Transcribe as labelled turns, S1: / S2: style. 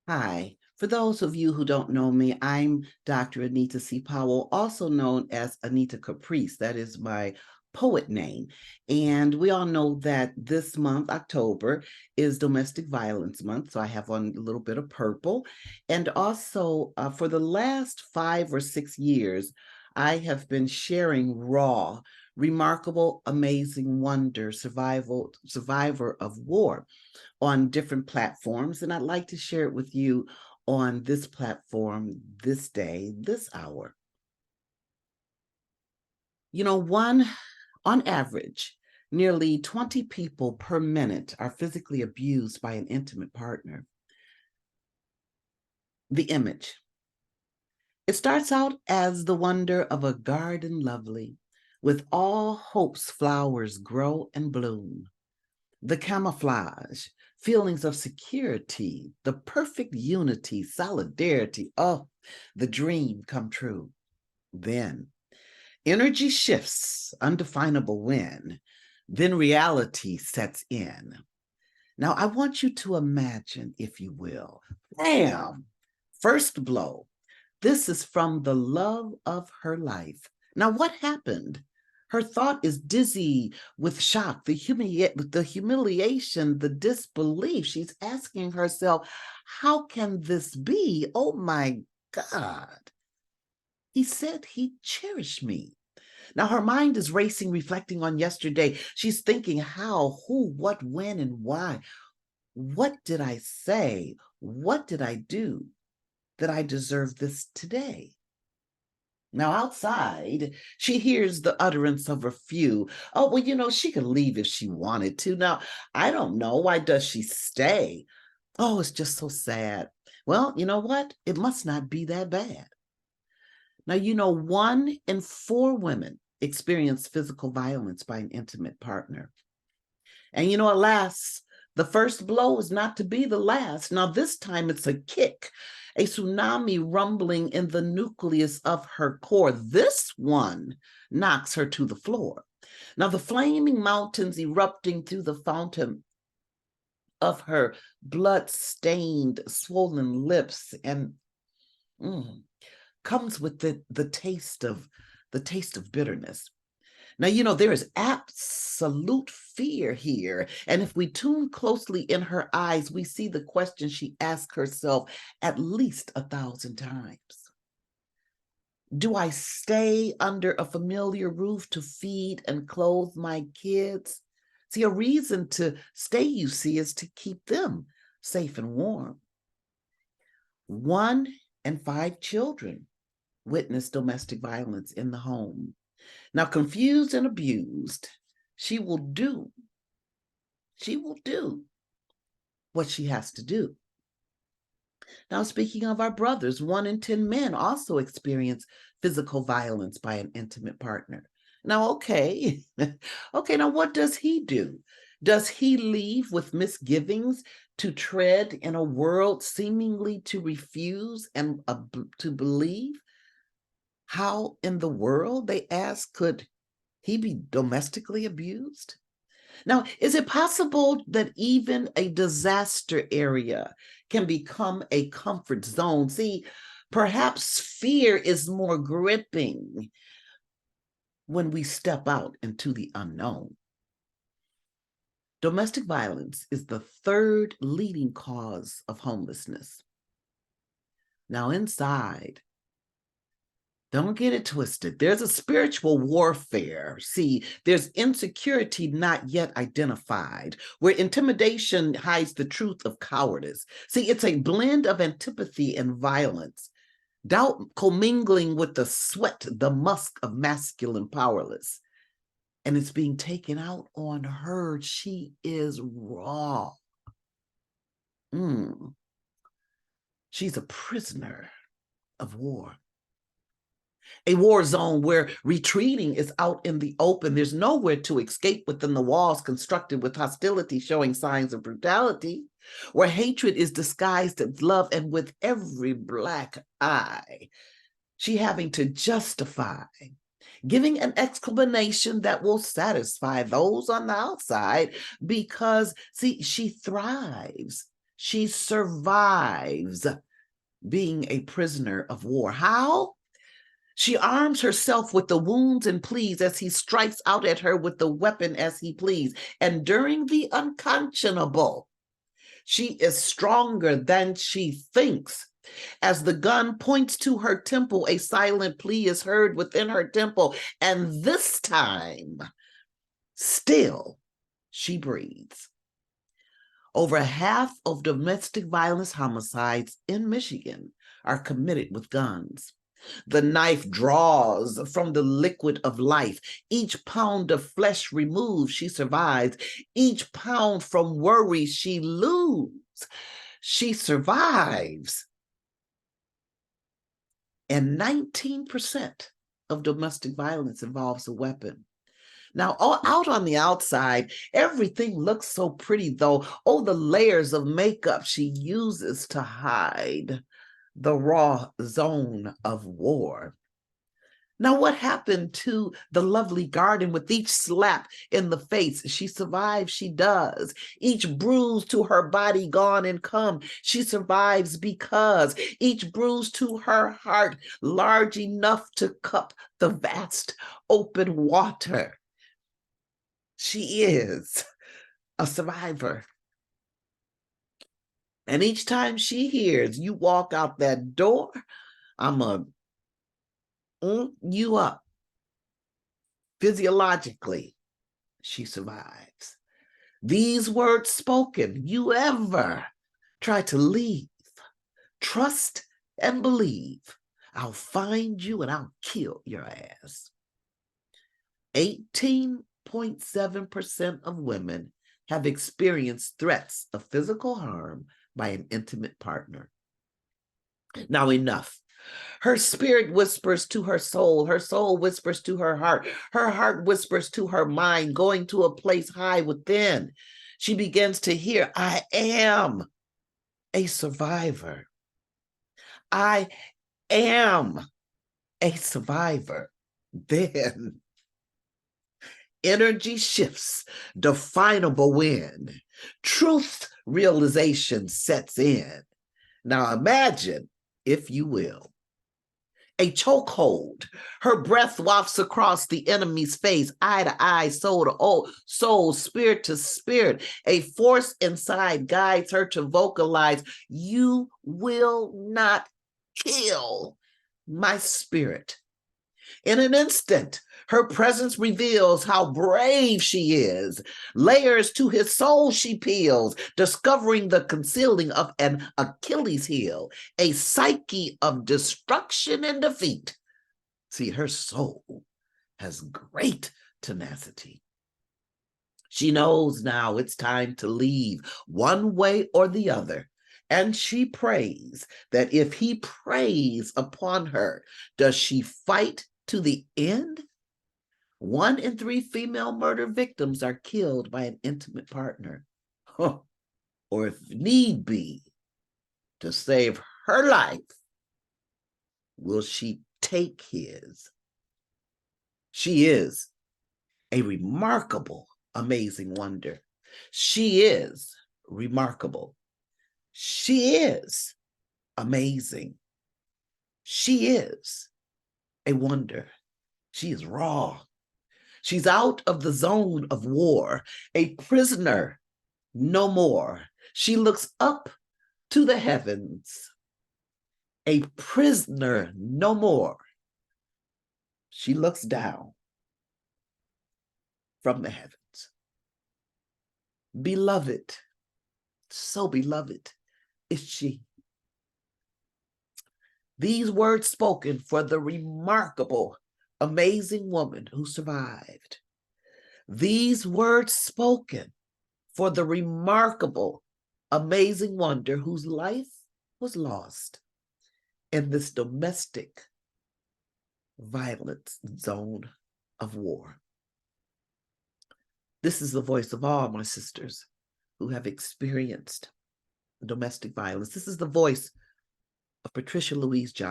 S1: Hi. For those of you who don't know me, I'm Dr. Anita C. Powell, also known as Anita Caprice. That is my poet name. And we all know that this month, October, is Domestic Violence Month. So I have on a little bit of purple. And also, for the last 5 or 6 years, I have been sharing raw, remarkable, amazing wonder, survivor of war on different platforms. And I'd like to share it with you on this platform, this day, this hour. On average, nearly 20 people per minute are physically abused by an intimate partner. The image. It starts out as the wonder of a garden lovely, with all hope's flowers grow and bloom. The camouflage, feelings of security, the perfect unity, solidarity. Oh, the dream come true. Then energy shifts, undefinable when. Then reality sets in. Now, I want you to imagine, if you will, bam, first blow. This is from the love of her life. Now, what happened? Her thought is dizzy with shock, the humiliation, the disbelief. She's asking herself, how can this be? Oh my God. He said he cherished me. Now her mind is racing, reflecting on yesterday. She's thinking how, who, what, when, and why. What did I say? What did I do that I deserve this today? Now, outside, she hears the utterance of a few. Oh, well, she could leave if she wanted to. Now, I don't know. Why does she stay? Oh, it's just so sad. Well, you know what? It must not be that bad. Now, 1 in 4 women experience physical violence by an intimate partner. And, alas, the first blow is not to be the last. Now, this time it's a kick, a tsunami rumbling in the nucleus of her core. This one knocks her to the floor. Now, the flaming mountains erupting through the fountain of her blood-stained, swollen lips and comes with the taste of bitterness. Now, there is absolute fear here. And if we tune closely in her eyes, we see the question she asks herself at least 1,000 times. Do I stay under a familiar roof to feed and clothe my kids? See, a reason to stay, you see, is to keep them safe and warm. 1 in 5 children witness domestic violence in the home. Now, confused and abused, she will do what she has to do. Now, speaking of our brothers, 1 in 10 men also experience physical violence by an intimate partner. Now, okay, now what does he do? Does he leave with misgivings to tread in a world seemingly to refuse and to believe? How in the world, they ask, could he be domestically abused? Now, is it possible that even a disaster area can become a comfort zone? See, perhaps fear is more gripping when we step out into the unknown. Domestic violence is the 3rd leading cause of homelessness. Now, inside, don't get it twisted. There's a spiritual warfare. See, there's insecurity not yet identified, where intimidation hides the truth of cowardice. See, it's a blend of antipathy and violence, doubt commingling with the sweat, the musk of masculine powerless. And it's being taken out on her. She is raw. She's a prisoner of war. A war zone where retreating is out in the open. There's nowhere to escape within the walls constructed with hostility showing signs of brutality, where hatred is disguised as love, and with every black eye, she having to justify, giving an explanation that will satisfy those on the outside because, see, she thrives. She survives being a prisoner of war. How? She arms herself with the wounds and pleas as he strikes out at her with the weapon as he pleads. And during the unconscionable, she is stronger than she thinks. As the gun points to her temple, a silent plea is heard within her temple. And this time, still, she breathes. Over half of domestic violence homicides in Michigan are committed with guns. The knife draws from the liquid of life. Each pound of flesh removed, she survives. Each pound from worry she loses, she survives. And 19% of domestic violence involves a weapon. Now, out on the outside, everything looks so pretty, though. Oh, the layers of makeup she uses to hide the raw zone of war. Now, what happened to the lovely garden with each slap in the face? She survives, she does. Each bruise to her body gone and come, she survives because each bruise to her heart large enough to cup the vast open water. She is a survivor. And each time she hears you walk out that door, I'm a you up. Physiologically, she survives. These words spoken, you ever try to leave, trust and believe, I'll find you and I'll kill your ass. 18.7% of women have experienced threats of physical harm by an intimate partner. Now, enough. Her spirit whispers to her soul whispers to her heart whispers to her mind, going to a place high within. She begins to hear, I am a survivor. I am a survivor. Then energy shifts, definable win. Truth realization sets in. Now imagine, if you will, a chokehold. Her breath wafts across the enemy's face, eye to eye, soul to soul, spirit to spirit. A force inside guides her to vocalize, you will not kill my spirit. In an instant, her presence reveals how brave she is. Layers to his soul she peels, discovering the concealing of an Achilles heel, a psyche of destruction and defeat. See, her soul has great tenacity. She knows now it's time to leave, one way or the other. And she prays that if he preys upon her, does she fight to the end? 1 in 3 female murder victims are killed by an intimate partner. Or if need be, to save her life, will she take his? She is a remarkable, amazing wonder. She is remarkable. She is amazing. She is a wonder. She is raw. She's out of the zone of war, a prisoner no more. She looks up to the heavens, a prisoner no more. She looks down from the heavens. Beloved, so beloved is she. These words spoken for the remarkable, amazing woman who survived. These words spoken for the remarkable, amazing wonder whose life was lost in this domestic violence zone of war. This is the voice of all my sisters who have experienced domestic violence. This is the voice of Patricia Louise Johnson.